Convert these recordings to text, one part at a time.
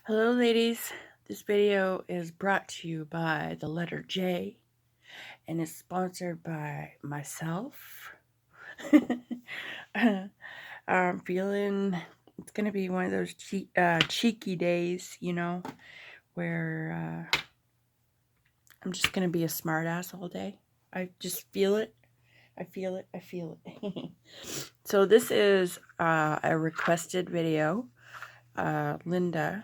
Hello ladies, this video is brought to you by the letter J and is sponsored by myself. I'm feeling it's going to be one of those cheeky days, where I'm just going to be a smartass all day. I just feel it. I feel it. I feel it. So this is a requested video. Linda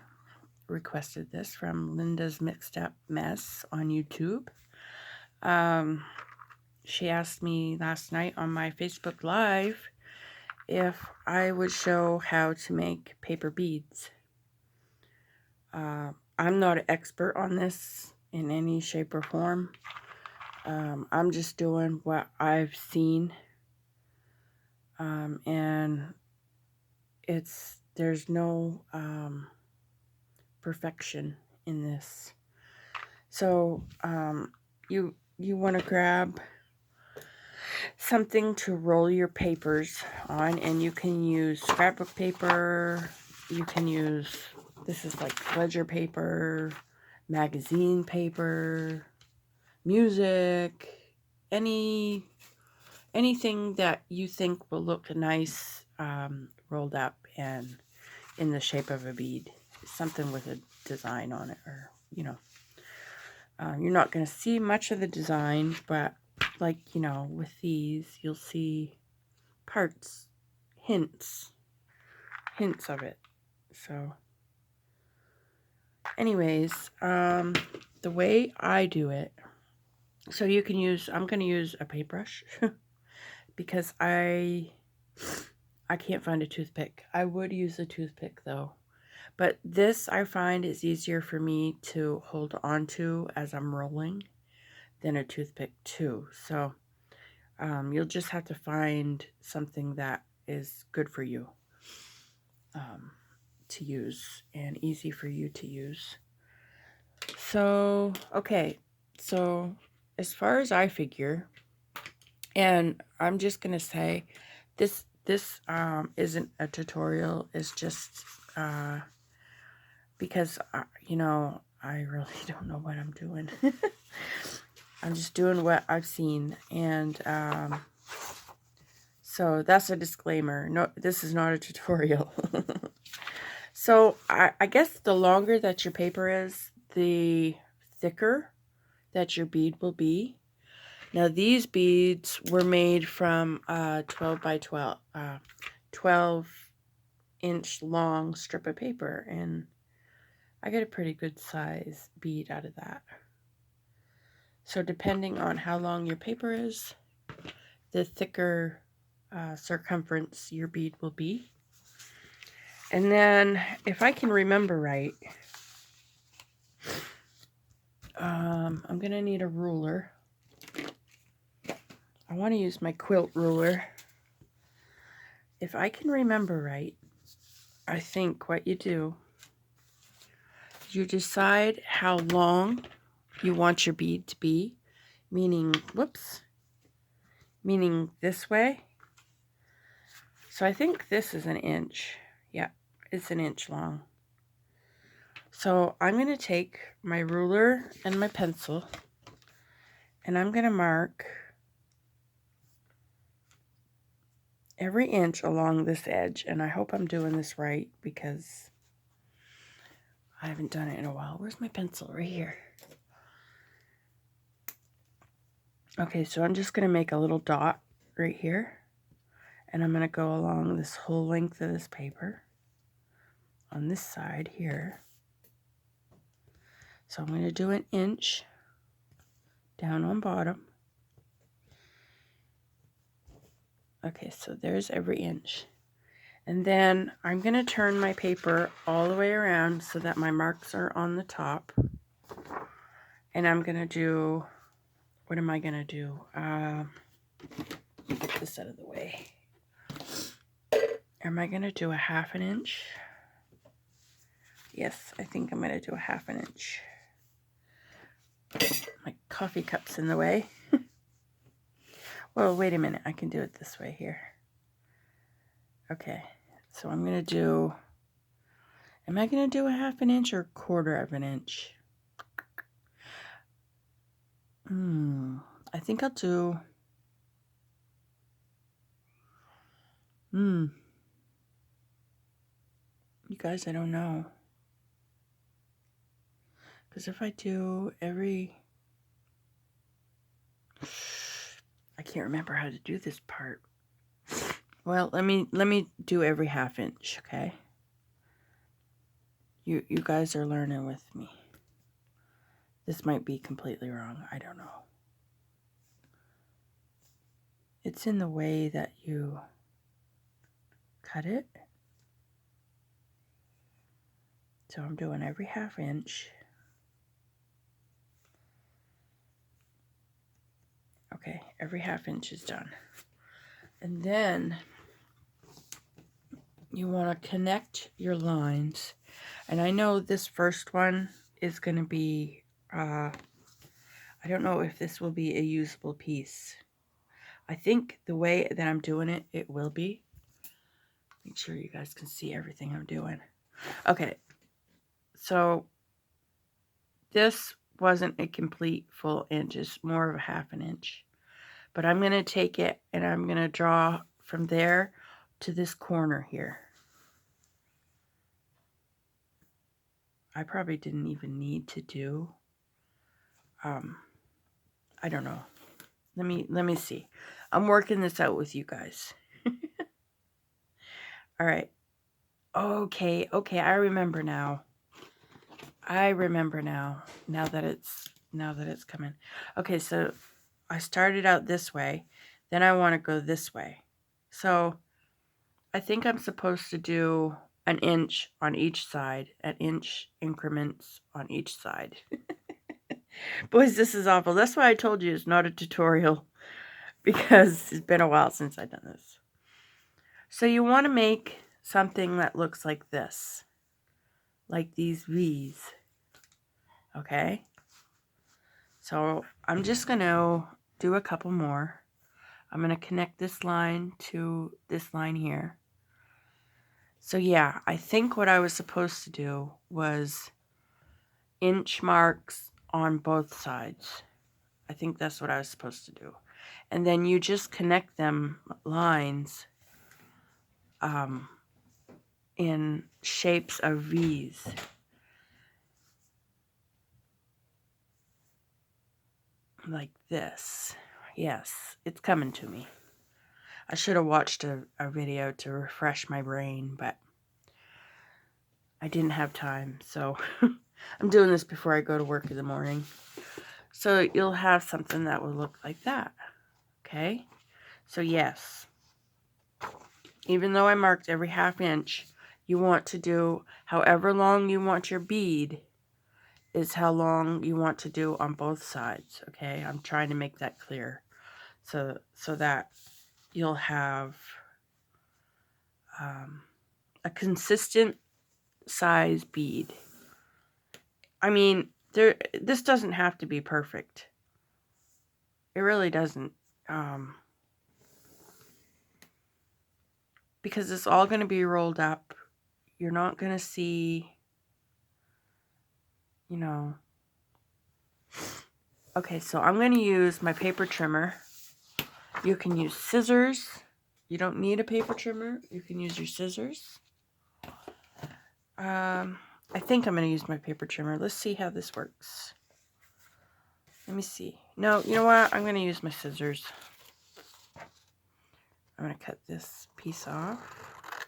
requested this from Linda's Mixed Up Mess on YouTube. She asked me last night on my Facebook Live if I would show how to make paper beads. I'm not an expert on this in any shape or form. I'm just doing what I've seen, and there's no perfection in this. So you want to grab something to roll your papers on, and you can use scrapbook paper, you can use, this is like ledger paper, magazine paper, music, anything that you think will look nice rolled up and in the shape of a bead, something with a design on it, or you're not going to see much of the design, but like, with these, you'll see parts, hints of it. So anyways, the way I do it, so you can use, I'm going to use a paintbrush because I can't find a toothpick. I would use a toothpick though. But this, I find, is easier for me to hold on to as I'm rolling than a toothpick too. So you'll just have to find something that is good for you to use and easy for you to use. So, okay. So as far as I figure, and I'm just going to say this isn't a tutorial. It's just because, I really don't know what I'm doing. I'm just doing what I've seen. And so that's a disclaimer. No, this is not a tutorial. So I guess the longer that your paper is, the thicker that your bead will be. Now these beads were made from 12 by 12 inch long strip of paper, and I get a pretty good size bead out of that. So depending on how long your paper is, the thicker circumference your bead will be. And then, if I can remember right, I'm going to need a ruler. I want to use my quilt ruler. If I can remember right, I think what you do, you decide how long you want your bead to be, meaning this way. So I think this is an inch. Yeah, it's an inch long. So I'm going to take my ruler and my pencil, and I'm going to mark every inch along this edge. And I hope I'm doing this right because I haven't done it in a while. Where's my pencil? Right here. Okay, so I'm just going to make a little dot right here. And I'm going to go along this whole length of this paper on this side here. So I'm going to do an inch down on bottom. Okay, so there's every inch. And then I'm going to turn my paper all the way around so that my marks are on the top. And I'm going to do, what am I going to do? Get this out of the way. Am I going to do a 1/2 inch? Yes, I think I'm going to do a 1/2 inch. My coffee cup's in the way. Well, wait a minute. I can do it this way here. Okay, so I'm going to do Am I going to do a 1/2 inch or 1/4 of an inch? I think I'll do... You guys, I don't know. Because if I do every... I can't remember how to do this part. Well, let me do every 1/2 inch, okay? You guys are learning with me. This might be completely wrong. I don't know. It's in the way that you cut it. So I'm doing every 1/2 inch. Okay, every 1/2 inch is done. And then you want to connect your lines. And I know this first one is going to be, I don't know if this will be a usable piece. I think the way that I'm doing it, it will be. Make sure you guys can see everything I'm doing. Okay, so this wasn't a complete full inch, it's more of a 1/2 inch. But I'm going to take it and I'm going to draw from there to this corner here. I probably didn't even need to do, I don't know. Let me see. I'm working this out with you guys. All right. Okay, I remember now. Now that it's coming. Okay, so I started out this way, then I want to go this way. So I think I'm supposed to do 1 inch on each side, 1 inch increments on each side. Boys, this is awful. That's why I told you it's not a tutorial, because it's been a while since I've done this. So you want to make something that looks like this, like these V's. Okay? So I'm just going to do a couple more. I'm going to connect this line to this line here. So yeah, I think what I was supposed to do was inch marks on both sides. I think that's what I was supposed to do. And then you just connect them lines in shapes of V's. Like this. Yes, it's coming to me. I should have watched a video to refresh my brain, but I didn't have time, so I'm doing this before I go to work in the morning. So you'll have something that will look like that, okay? So yes, even though I marked every 1/2 inch, you want to do however long you want your bead is how long you want to do on both sides, okay? I'm trying to make that clear so that you'll have a consistent size bead. I mean, this doesn't have to be perfect. It really doesn't. Because it's all going to be rolled up. You're not going to see, you know. Okay, so I'm going to use my paper trimmer. You can use scissors. You don't need a paper trimmer. You can use your scissors. I think I'm going to use my paper trimmer. Let's see how this works. Let me see. No, you know what? I'm going to use my scissors. I'm going to cut this piece off.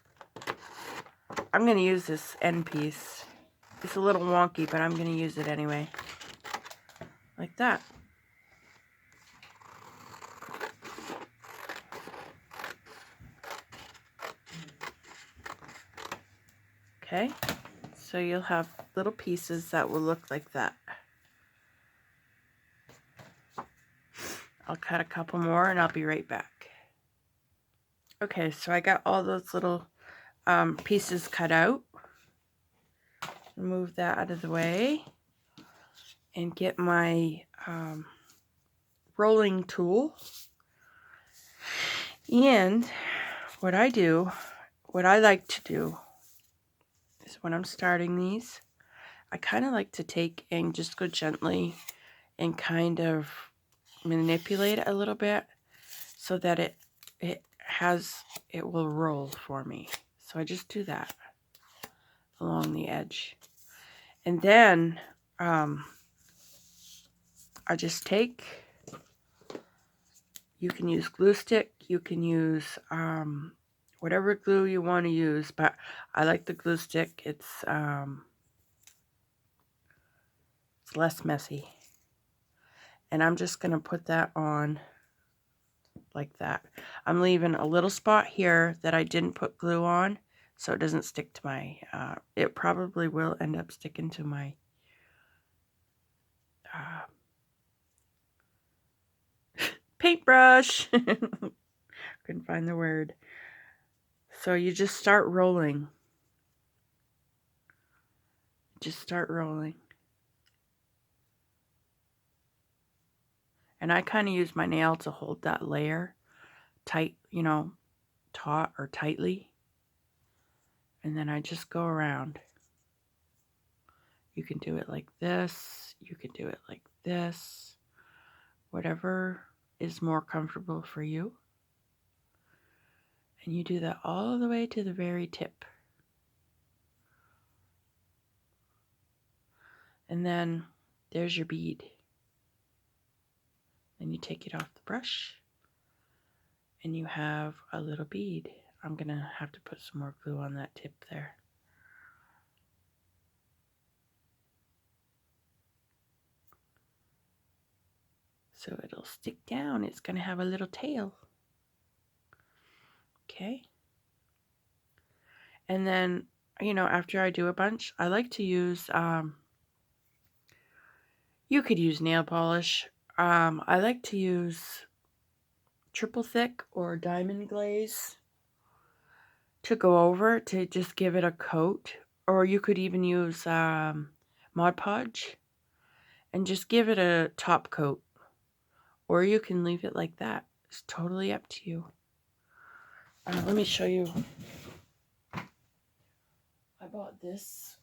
I'm going to use this end piece. It's a little wonky, but I'm going to use it anyway. Like that. Okay, so you'll have little pieces that will look like that. I'll cut a couple more and I'll be right back. Okay, so I got all those little pieces cut out. Remove that out of the way and get my rolling tool. And what I like to do is when I'm starting these, I kind of like to take and just go gently and kind of manipulate it a little bit so that it will roll for me. So I just do that along the edge. And then I just take, you can use glue stick, you can use whatever glue you want to use, but I like the glue stick. It's less messy. And I'm just going to put that on like that. I'm leaving a little spot here that I didn't put glue on so it doesn't stick to my, it probably will end up sticking to my paintbrush. Couldn't find the word. So you just start rolling. Just start rolling. And I kind of use my nail to hold that layer tight, you know, taut or tightly. And then I just go around. You can do it like this. You can do it like this. Whatever is more comfortable for you. And you do that all the way to the very tip. And then there's your bead. Then you take it off the brush. And you have a little bead. I'm going to have to put some more glue on that tip there. So it'll stick down. It's going to have a little tail. Okay. And then, you know, after I do a bunch, I like to use, you could use nail polish. I like to use triple thick or diamond glaze to go over to just give it a coat. Or you could even use Mod Podge and just give it a top coat. Or you can leave it like that. It's totally up to you. Let me show you. I bought this.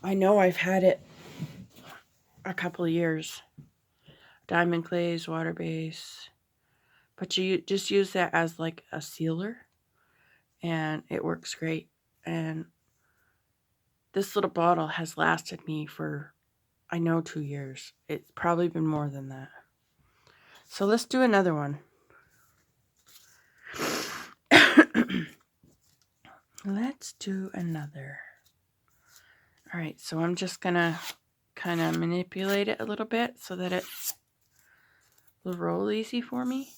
I know I've had it a couple of years. Diamond glaze, water base. But you just use that as like a sealer. And it works great. And this little bottle has lasted me for, I know, 2 years. It's probably been more than that. So let's do another one. Let's do another. All right, so I'm just going to kind of manipulate it a little bit so that it will roll easy for me.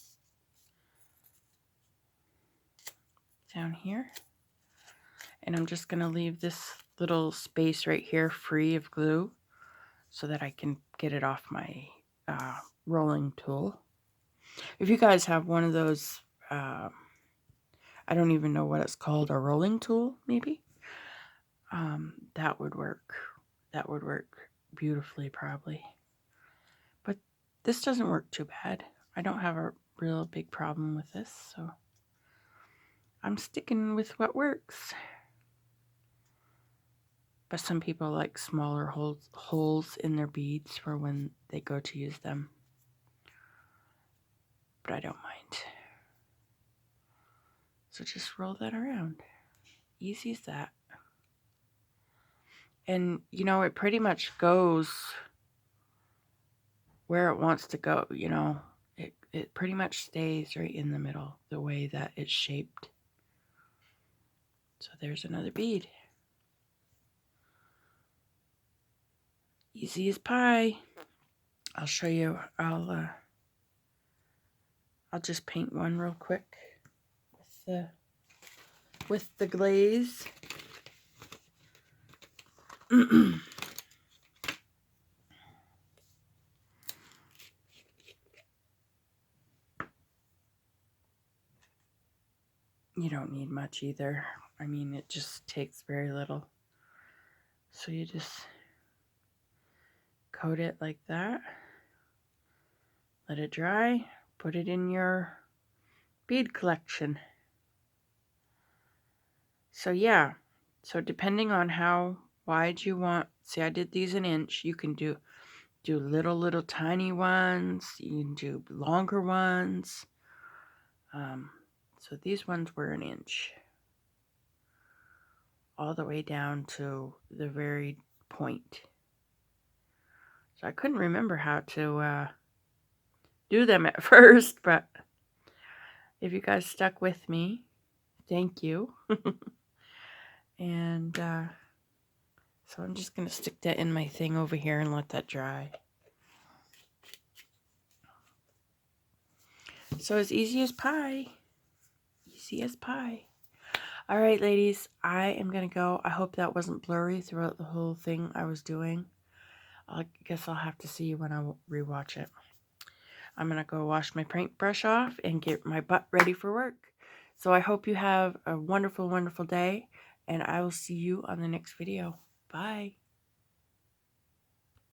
Down here. And I'm just going to leave this little space right here free of glue so that I can get it off my rolling tool. If you guys have one of those, I don't even know what it's called, a rolling tool maybe, that would work. That would work beautifully probably. But this doesn't work too bad. I don't have a real big problem with this, so I'm sticking with what works. But some people like smaller holes in their beads for when they go to use them. But I don't mind. So just roll that around. Easy as that. And, you know, it pretty much goes where it wants to go, you know. It pretty much stays right in the middle, the way that it's shaped. So there's another bead. Easy as pie. I'll show you. I'll just paint one real quick with the glaze. You don't need much either. I mean, it just takes very little. So you just coat it like that. Let it dry. Put it in your bead collection. So yeah, So depending on how wide you want, see I did these an inch, you can do little tiny ones, you can do longer ones. So these ones were an inch, all the way down to the very point. So I couldn't remember how to do them at first, but if you guys stuck with me, thank you. And so I'm just going to stick that in my thing over here and let that dry. So as easy as pie. Easy as pie. All right, ladies, I am going to go. I hope that wasn't blurry throughout the whole thing I was doing. I guess I'll have to see you when I rewatch it. I'm going to go wash my paintbrush off and get my butt ready for work. So I hope you have a wonderful, wonderful day, and I will see you on the next video. Bye.